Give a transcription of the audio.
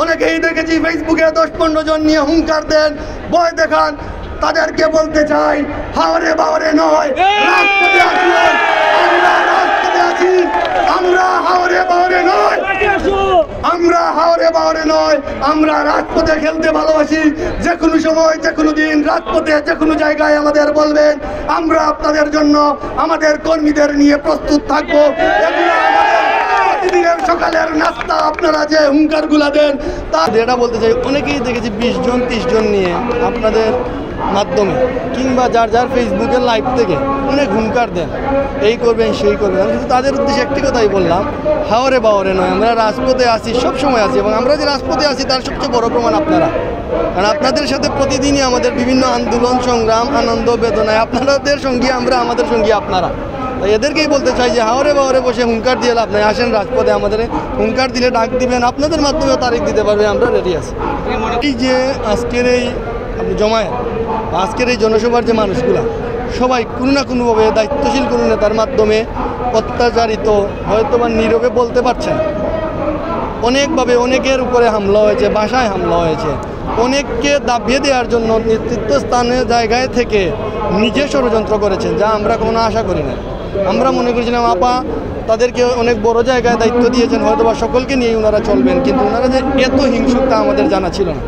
অনেকেই দেখেছি ফেসবুকে 10-15 জন নিয়ে হুঙ্কার দেন, ভয় দেখান। তাদেরকে বলতে চাই, হাওরে বাওরে নয়, রাজপথে আসুন। আমরা রাজপথে আছি, আমরা হাওরে বাওরে নয়, আমরা হাওরে বাওরে নয়, আমরা রাজপথে খেলতে ভালোবাসি। যে কোনো সময়, যে কোনো দিন রাজপথে যে কোনো জায়গায় আমাদের বলবেন, আমরা আপনাদের জন্য আমাদের কর্মীদের নিয়ে প্রস্তুত থাকবো। এগুলো প্রতিদিনের সকালের নাস্তা। আপনারা যে হুঙ্কারগুলা দেন, তা এটা বলতে চাই, অনেকেই দেখেছি 20 জন 30 জন নিয়ে আপনাদের মাধ্যমে কিংবা যার যার ফেসবুকের লাইভ থেকে অনেক হুঙ্কার দেন, এই করবেন সেই করবেন। আমি কিন্তু তাদের উদ্দেশ্যে একটি কথাই বললাম, হাওরে বাওরে নয়, আমরা রাজপথে আছি, সব সময় আছি। এবং আমরা যে রাজপথে আছি তার সবচেয়ে বড় প্রমাণ আপনারা, কারণ আপনাদের সাথে প্রতিদিনই আমাদের বিভিন্ন আন্দোলন সংগ্রাম, আনন্দ বেদনায় আপনাদের সঙ্গী আমরা, আমাদের সঙ্গী আপনারা। তাই এদেরকেই বলতে চাই যে হাওরে বাওরে বসে হুঙ্কার দিয়ে লাভ নাই, আসেন রাজপথে। আমাদের হুঙ্কার দিলে ডাক দিবেন, আপনাদের মাধ্যমেও তারিখ দিতে পারবে, আমরা রেডি আছি। এই যে আজকের এই জমায়েত, আজকের এই জনসভার যে মানুষগুলা সবাই কোনো না কোনোভাবে দায়িত্বশীল কোনো নেতার মাধ্যমে অত্যাচারিত, হয়তো বা নীরবে বলতে পারছেন, অনেকভাবে অনেকের উপরে হামলা হয়েছে, বাসায় হামলা হয়েছে, অনেককে দাবিয়ে দেওয়ার জন্য নেতৃত্ব স্থানের জায়গায় থেকে নিজে ষড়যন্ত্র করেছেন, যা আমরা কোনো আশা করি না। আমরা মনে করেছিলাম আপা তাদেরকে অনেক বড় জায়গায় দায়িত্ব দিয়েছেন, হয়তো বা সকলকে নিয়ে ওনারা চলবেন, কিন্তু ওনারা যে এত হিংসুক তা আমাদের জানা ছিল না।